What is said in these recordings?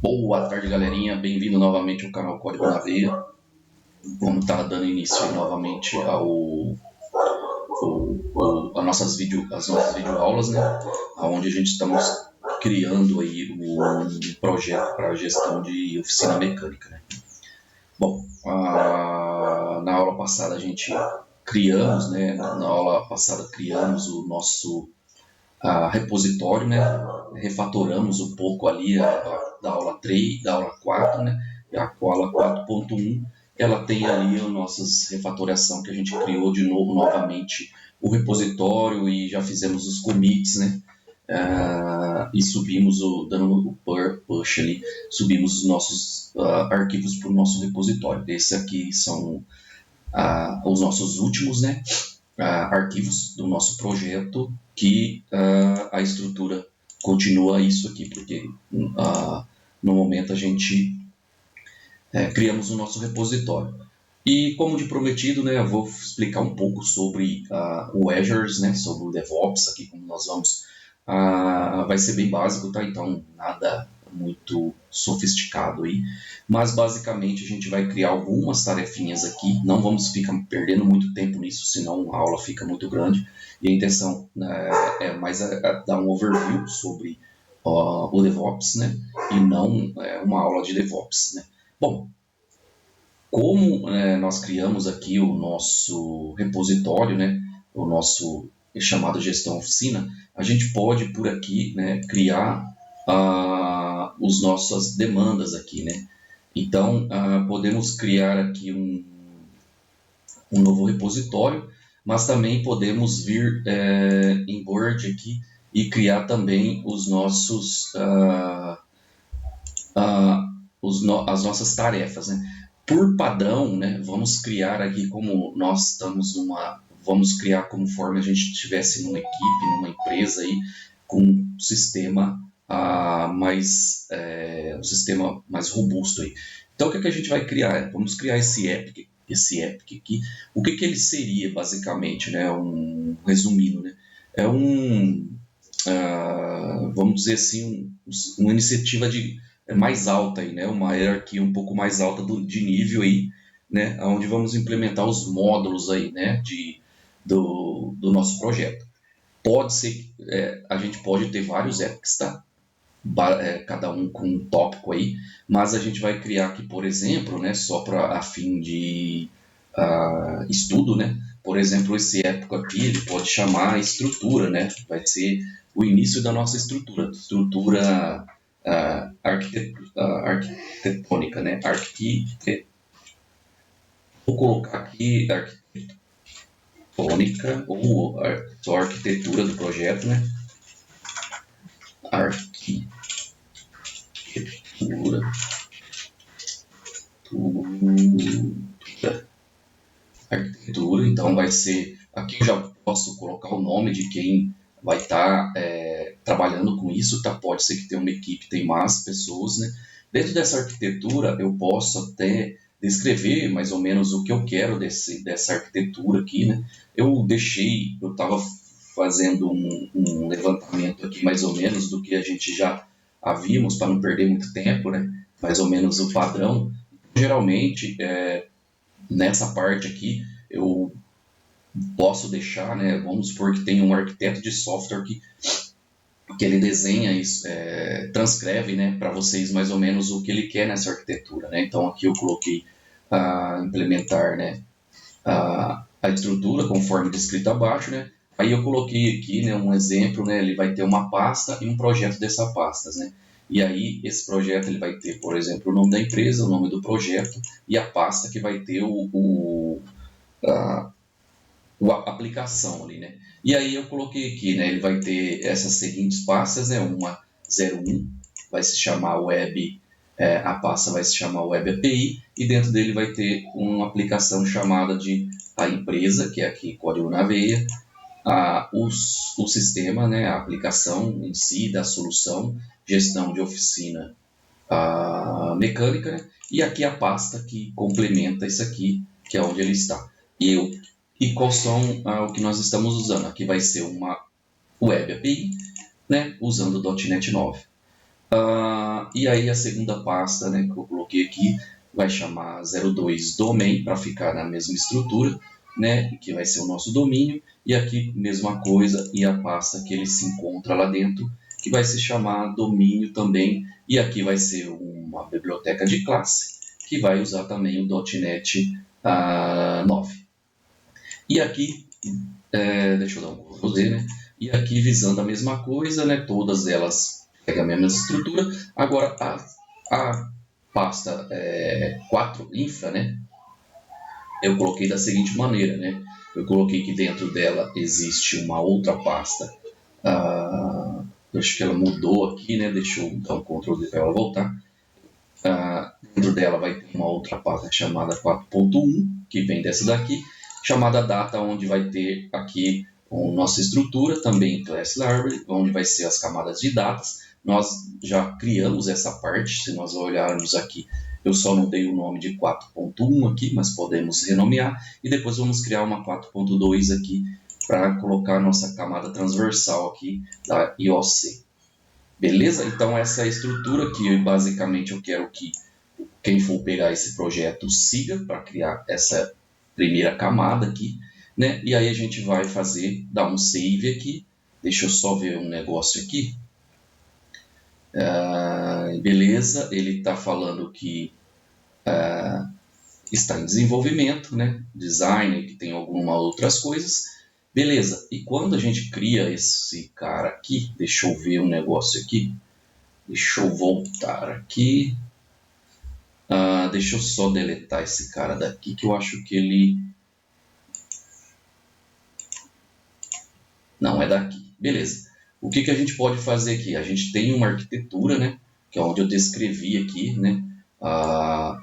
Boa tarde, galerinha. Bem-vindo novamente ao canal Código na Veia. Vamos estar dando início aí novamente às nossas videoaulas, né? Onde a gente estamos criando aí um projeto para a gestão de oficina mecânica, né? Bom, na aula passada a gente criamos, né? Na aula passada criamos o nosso repositório, né? Refatoramos um pouco ali da aula 3, da aula 4, né? E a aula 4.1, ela tem ali a nossa refatoração que a gente criou de novo, novamente, o repositório e já fizemos os commits, né? E subimos, dando o push ali, subimos os nossos arquivos para o nosso repositório. Esses aqui são os nossos últimos, né? Arquivos do nosso projeto, que a estrutura continua isso aqui, porque no momento a gente criamos o nosso repositório. E como de prometido, né, eu vou explicar um pouco sobre o Azure, né, sobre o DevOps aqui, como nós vamos. Vai ser bem básico, tá? Então nada muito sofisticado aí, mas basicamente a gente vai criar algumas tarefinhas aqui, não vamos ficar perdendo muito tempo nisso, senão a aula fica muito grande, e a intenção é mais dar um overview sobre o DevOps, né, e não uma aula de DevOps, né. Bom, como nós criamos aqui o nosso repositório, né, o nosso chamado gestão oficina, a gente pode por aqui, né, criar as nossas demandas aqui, né. Então podemos criar aqui um novo repositório, mas também podemos vir em Word aqui e criar também os nossos as nossas tarefas, né. Por padrão, né, vamos criar aqui como nós estamos vamos criar conforme a gente estivesse numa equipe, numa empresa aí, com um sistema um sistema mais robusto aí. Então o que a gente vai criar? Vamos criar esse Epic aqui. O que ele seria basicamente, né? Resumindo, né? É vamos dizer assim, uma iniciativa mais alta aí, né? Uma hierarquia um pouco mais alta de nível aí, né? Onde vamos implementar os módulos aí, né? Do nosso projeto. Pode ser, a gente pode ter vários epics, tá? Cada um com um tópico aí, mas a gente vai criar aqui, por exemplo, né? Só para a fim de estudo, né? Por exemplo, esse épico aqui ele pode chamar estrutura, né? Vai ser o início da nossa estrutura arquitetônica, né? Vou colocar aqui arquitetônica ou só arquitetura do projeto, né? Arquitetura, então vai ser, aqui eu já posso colocar o nome de quem vai estar trabalhando com isso, tá? Pode ser que tenha uma equipe, tem mais pessoas, né? Dentro dessa arquitetura eu posso até descrever mais ou menos o que eu quero dessa arquitetura aqui, né? Eu estava fazendo um levantamento aqui mais ou menos do que a gente já havíamos, para não perder muito tempo, né? Mais ou menos o padrão. Geralmente, nessa parte aqui, eu posso deixar, né? Vamos supor que tem um arquiteto de software que ele desenha isso, transcreve, né, para vocês mais ou menos o que ele quer nessa arquitetura, né? Então aqui eu coloquei implementar, né, a estrutura conforme descrito abaixo, né? Aí eu coloquei aqui, né, um exemplo, né? Ele vai ter uma pasta e um projeto dessa pasta, né? E aí esse projeto ele vai ter, por exemplo, o nome da empresa, o nome do projeto e a pasta que vai ter a aplicação ali, né? E aí eu coloquei aqui, né? Ele vai ter essas seguintes pastas, né? Uma 01 vai se chamar Web, a pasta vai se chamar Web API e dentro dele vai ter uma aplicação chamada de a empresa, que é aqui Código na Veia, o sistema, né? A aplicação em si da solução, gestão de oficina mecânica, né? E aqui a pasta que complementa isso aqui, que é onde ele está. E quais são o que nós estamos usando? Aqui vai ser uma Web API, né, usando o .NET 9. E aí a segunda pasta, né, que eu coloquei aqui vai chamar 02 domain para ficar na mesma estrutura, né, que vai ser o nosso domínio, e aqui mesma coisa, e a pasta que ele se encontra lá dentro, que vai se chamar domínio também, e aqui vai ser uma biblioteca de classe, que vai usar também o .NET 9. E aqui, deixa eu dar um Ctrl Z, né, e aqui visando a mesma coisa, né, todas elas pegam a mesma estrutura. Agora a pasta 4 infra, né, eu coloquei da seguinte maneira, né, eu coloquei que dentro dela existe uma outra pasta, acho que ela mudou aqui, né, deixa eu dar um Ctrl D para ela voltar. Dentro dela vai ter uma outra pasta chamada 4.1, que vem dessa daqui, chamada data, onde vai ter aqui a nossa estrutura, também class library, onde vai ser as camadas de datas. Nós já criamos essa parte, se nós olharmos aqui, eu só não dei o nome de 4.1 aqui, mas podemos renomear, e depois vamos criar uma 4.2 aqui, para colocar a nossa camada transversal aqui da IOC. Beleza? Então essa é a estrutura que basicamente eu quero que quem for pegar esse projeto siga para criar essa primeira camada aqui, né? E aí a gente vai dar um save aqui. Deixa eu só ver um negócio aqui. Beleza, ele está falando que está em desenvolvimento, né? Design, que tem algumas outras coisas. Beleza, e quando a gente cria esse cara aqui, deixa eu ver um negócio aqui. Deixa eu voltar aqui. Deixa eu só deletar esse cara daqui, que eu acho que ele... Não, é daqui. Beleza. O que a gente pode fazer aqui? A gente tem uma arquitetura, né? Que é onde eu descrevi aqui, né?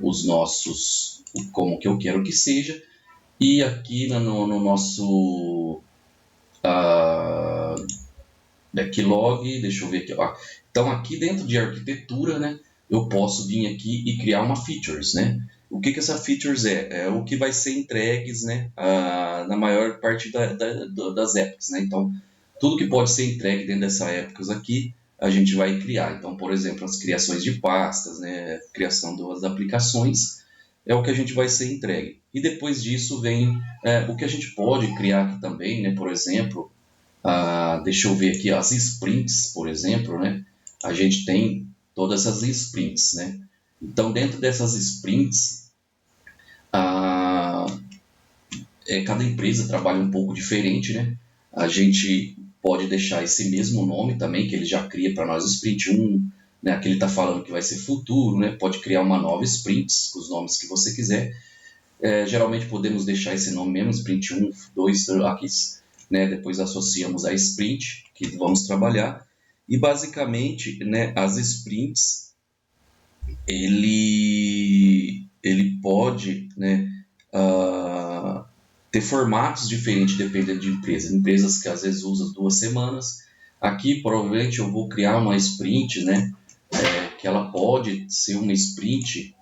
Os nossos... Como que eu quero que seja. E aqui no nosso... backlog, deixa eu ver aqui. Então, aqui dentro de arquitetura, né? Eu posso vir aqui e criar uma features, né? O que essa features é? É o que vai ser entregues, né? Na maior parte das épocas, né? Então, tudo que pode ser entregue dentro dessas épocas aqui, a gente vai criar. Então, por exemplo, as criações de pastas, né? Criação das aplicações, é o que a gente vai ser entregue. E depois disso vem o que a gente pode criar aqui também, né? Por exemplo, deixa eu ver aqui, as sprints, por exemplo, né? A gente tem todas as sprints, né? Então, dentro dessas sprints, cada empresa trabalha um pouco diferente, né? A gente pode deixar esse mesmo nome também, que ele já cria para nós, sprint 1, né? Aqui ele está falando que vai ser futuro, né? Pode criar uma nova sprints, com os nomes que você quiser. Geralmente podemos deixar esse nome mesmo, sprint 1, 2, aqui, né? Depois associamos a sprint, que vamos trabalhar. E basicamente, né, as sprints, ele pode, né, ter formatos diferentes dependendo de empresa. Empresas que às vezes usam 2 semanas. Aqui provavelmente eu vou criar uma sprint, né, que ela pode ser uma sprint,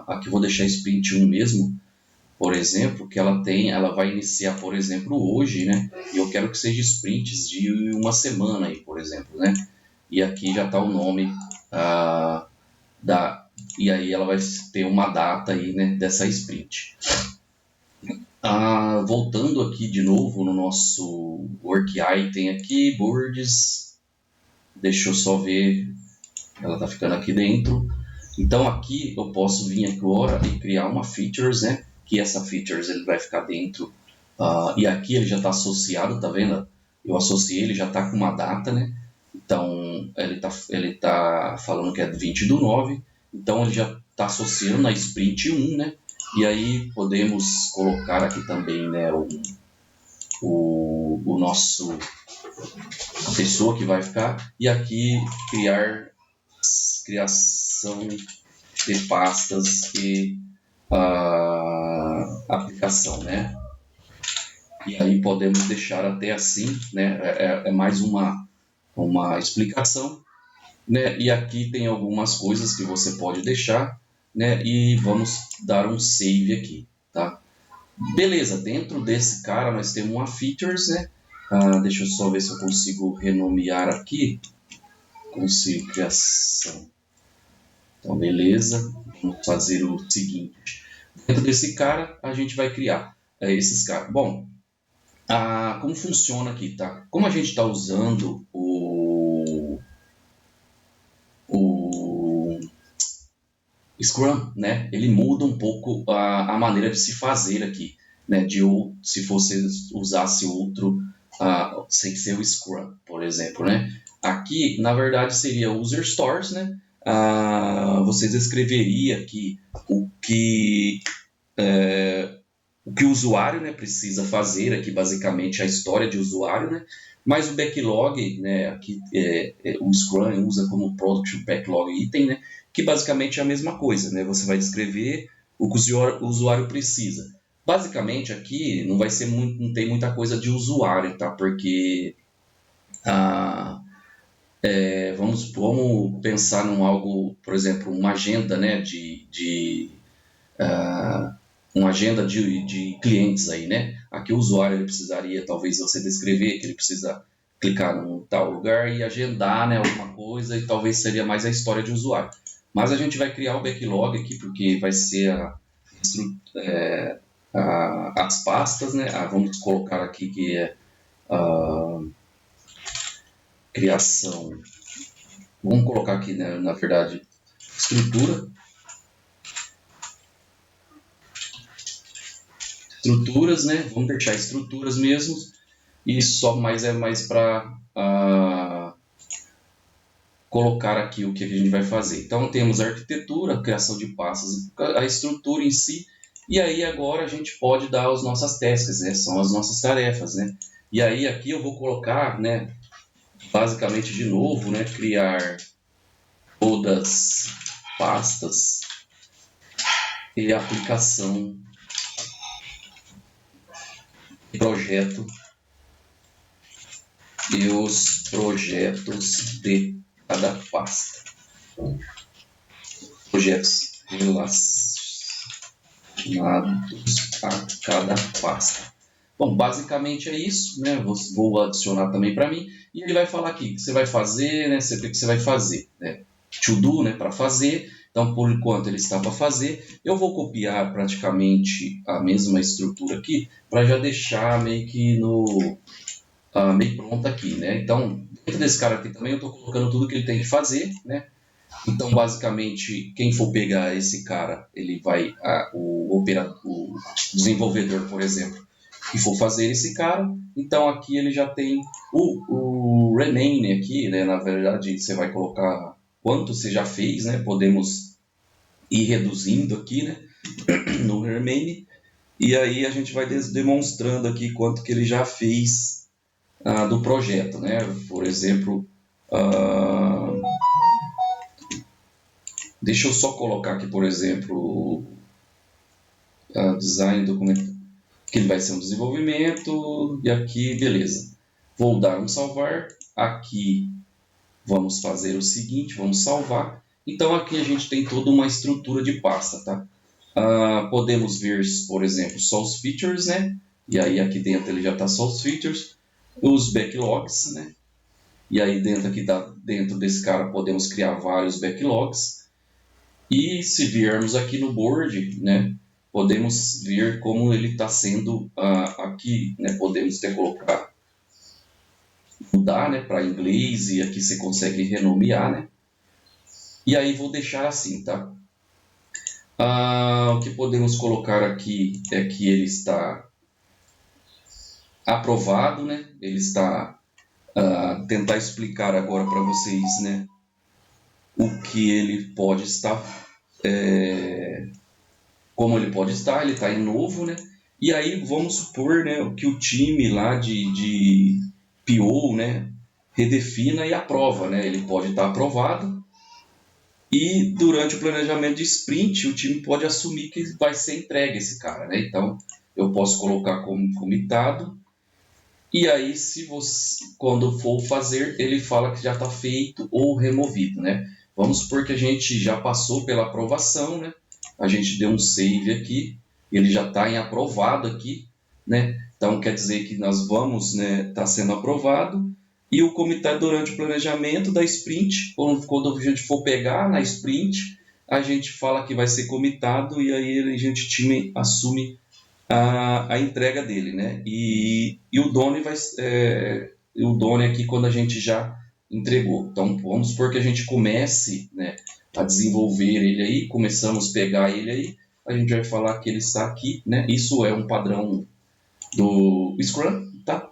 aqui eu vou deixar sprint 1 mesmo, por exemplo, que ela vai iniciar, por exemplo, hoje, né? E eu quero que seja sprints de 1 semana, aí, por exemplo, né? E aqui já está o nome e aí ela vai ter uma data aí, né, dessa sprint. Voltando aqui de novo no nosso work item aqui, boards, deixa eu só ver, ela está ficando aqui dentro. Então aqui eu posso vir agora e criar uma features, né? Que essa features ele vai ficar dentro, e aqui ele já está associado, tá vendo? Eu associei, ele já está com uma data, né? Então ele tá falando que é 20/9, então ele já está associando a sprint 1, né? E aí podemos colocar aqui também, né, o nosso, a pessoa que vai ficar, e aqui criação de pastas e aplicação, né? E aí podemos deixar até assim, né? É mais uma explicação, né? E aqui tem algumas coisas que você pode deixar, né? E vamos dar um save aqui, tá? Beleza, dentro desse cara nós temos uma features, né? Deixa eu só ver se eu consigo renomear aqui. consigo criação. Então, beleza. Vamos fazer o seguinte. Dentro desse cara, a gente vai criar esses caras. Bom, como funciona aqui, tá? Como a gente está usando o Scrum, né? Ele muda um pouco a maneira de se fazer aqui, né? Se você usasse outro, sem ser o Scrum, por exemplo, né? Aqui, na verdade, seria User Stories, né? Você descreveria aqui o que o usuário, né, precisa fazer, aqui basicamente a história de usuário, né? Mas o backlog, né, aqui o Scrum usa como Product Backlog Item, né, que basicamente é a mesma coisa, né? Você vai descrever o que o usuário precisa. Basicamente aqui não vai ser não tem muita coisa de usuário, tá? Porque vamos pensar num algo, por exemplo, uma agenda, né, uma agenda de clientes aí, né? Aqui o usuário ele precisaria, talvez você descrever que ele precisa clicar num tal lugar e agendar, né, alguma coisa, e talvez seria mais a história de usuário. Mas a gente vai criar o backlog aqui, porque vai ser as pastas, né? Vamos colocar aqui que é criação. Vamos colocar aqui, né, na verdade, estrutura. Estruturas, né? Vamos deixar estruturas mesmo. E só mais para colocar aqui o que a gente vai fazer. Então temos a arquitetura, a criação de pastas, a estrutura em si, e aí agora a gente pode dar as nossas tasks, né? São as nossas tarefas, né? E aí aqui eu vou colocar, né, basicamente de novo, né, criar todas pastas e aplicação projeto e os projetos de cada pasta. Projetos relacionados a cada pasta. Bom, basicamente é isso, né? Vou adicionar também para mim e ele vai falar aqui o que você vai fazer, né? O que você vai fazer, né? To do, né? Para fazer. Então, por enquanto ele está para fazer. Eu vou copiar praticamente a mesma estrutura aqui para já deixar meio que meio pronto aqui, né? Então, dentro desse cara aqui também eu estou colocando tudo que ele tem que fazer, né? Então, basicamente, quem for pegar esse cara, ele vai, o desenvolvedor, por exemplo, que for fazer esse cara, então aqui ele já tem o remain aqui, né? Na verdade, você vai colocar quanto você já fez, né? Podemos ir reduzindo aqui, né? No remain, e aí a gente vai demonstrando aqui quanto que ele já fez do projeto, né? Por exemplo, deixa eu só colocar aqui, por exemplo, design documento, que ele vai ser um desenvolvimento, e aqui, beleza. Vou dar um salvar, aqui vamos fazer o seguinte, vamos salvar. Então aqui a gente tem toda uma estrutura de pasta, tá? Podemos ver, por exemplo, só os features, né? E aí aqui dentro ele já está só os features, os backlogs, né? E aí dentro desse cara podemos criar vários backlogs. E se viermos aqui no board, né, podemos ver como ele está sendo aqui, né, podemos até colocar, mudar, né, para inglês, e aqui você consegue renomear, né, e aí vou deixar assim, tá? O que podemos colocar aqui é que ele está aprovado, né, ele está, tentar explicar agora para vocês, né, o que ele pode estar, como ele pode estar, ele está em novo, né? E aí vamos supor, né, que o time lá de PO, né, redefina e aprova, né? Ele pode estar aprovado e durante o planejamento de sprint o time pode assumir que vai ser entregue esse cara, né? Então eu posso colocar como comitado e aí quando for fazer ele fala que já está feito ou removido, né? Vamos supor que a gente já passou pela aprovação, né? A gente deu um save aqui, ele já está em aprovado aqui, né? Então quer dizer que nós vamos, né? Está sendo aprovado. E o comitado durante o planejamento da sprint, quando a gente for pegar na sprint, a gente fala que vai ser comitado e aí a gente time assume a entrega dele, né? E o Doni o Doni aqui quando a gente já entregou. Então vamos supor que a gente comece, né, a desenvolver ele aí, começamos a pegar ele aí, a gente vai falar que ele está aqui, né? Isso é um padrão do Scrum, tá?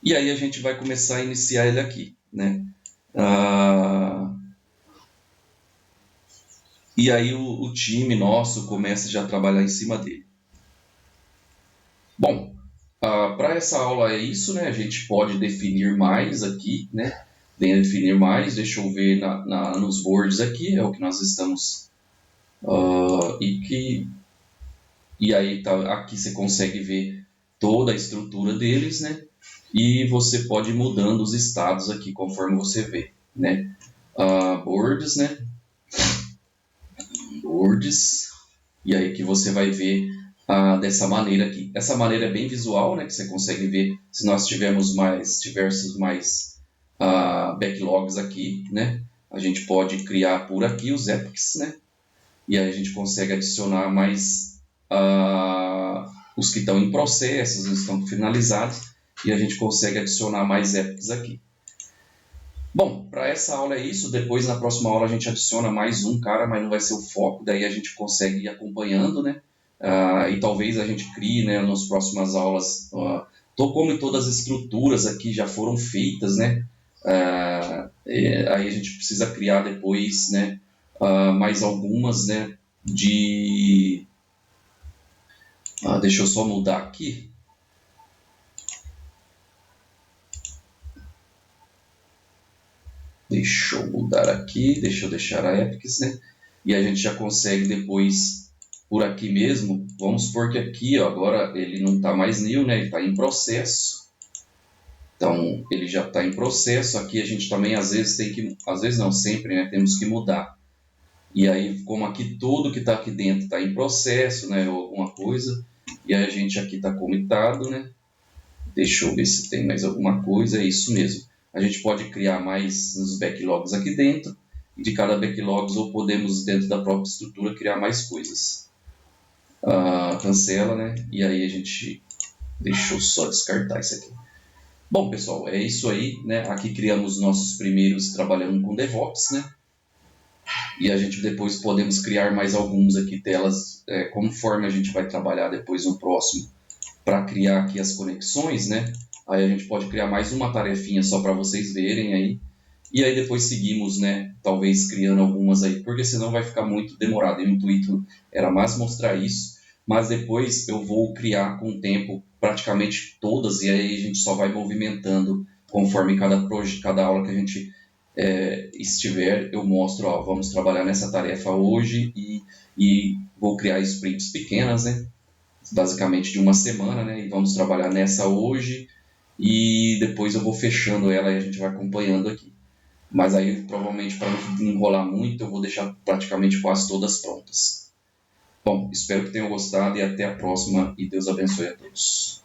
E aí a gente vai começar a iniciar ele aqui, né? E aí o time nosso começa já a trabalhar em cima dele. Bom, para essa aula é isso, né? A gente pode definir mais aqui, né? Definir mais, deixa eu ver nos boards aqui, é o que nós estamos... e aí tá, aqui você consegue ver toda a estrutura deles, né? E você pode ir mudando os estados aqui conforme você vê, né? Boards, né? Boards, e aí que você vai ver dessa maneira aqui. Essa maneira é bem visual, né? Que você consegue ver se nós tivermos mais backlogs aqui, né? A gente pode criar por aqui os epics, né? E aí a gente consegue adicionar mais os que estão em processos, os que estão finalizados, e a gente consegue adicionar mais epics aqui. Bom, para essa aula é isso. Depois, na próxima aula, a gente adiciona mais um cara, mas não vai ser o foco. Daí a gente consegue ir acompanhando, né? E talvez a gente crie, né, nas próximas aulas, como todas as estruturas aqui já foram feitas, né? Aí a gente precisa criar depois, né, mais algumas, né, deixa eu só mudar aqui. Deixa eu mudar aqui, deixa eu deixar a epics, né? E a gente já consegue depois, por aqui mesmo, vamos supor que aqui, ó, agora ele não está mais new, né? Ele está em processo. Então, ele já está em processo. Aqui a gente também, às vezes, não, sempre, né? Temos que mudar. E aí, como aqui tudo que está aqui dentro está em processo, né? Ou alguma coisa, e aí a gente aqui está comitado, né? Deixa eu ver se tem mais alguma coisa, é isso mesmo. A gente pode criar mais uns backlogs aqui dentro, e de cada backlog ou podemos, dentro da própria estrutura, criar mais coisas. Cancela, né? E aí a gente... Deixa eu só descartar isso aqui. Bom, pessoal, é isso aí, né? Aqui criamos nossos primeiros trabalhando com DevOps, né? E a gente depois podemos criar mais alguns aqui telas, conforme a gente vai trabalhar depois no próximo, para criar aqui as conexões, né? Aí a gente pode criar mais uma tarefinha só para vocês verem aí. E aí depois seguimos, né? Talvez criando algumas aí, porque senão vai ficar muito demorado. E o intuito era mais mostrar isso, mas depois eu vou criar com o tempo praticamente todas e aí a gente só vai movimentando conforme cada aula que a gente estiver, eu mostro, ó, vamos trabalhar nessa tarefa hoje e vou criar sprints pequenas, né? Basicamente de uma semana, né? E vamos trabalhar nessa hoje e depois eu vou fechando ela e a gente vai acompanhando aqui. Mas aí, provavelmente, para não enrolar muito, eu vou deixar praticamente quase todas prontas. Bom, espero que tenham gostado e até a próxima e Deus abençoe a todos.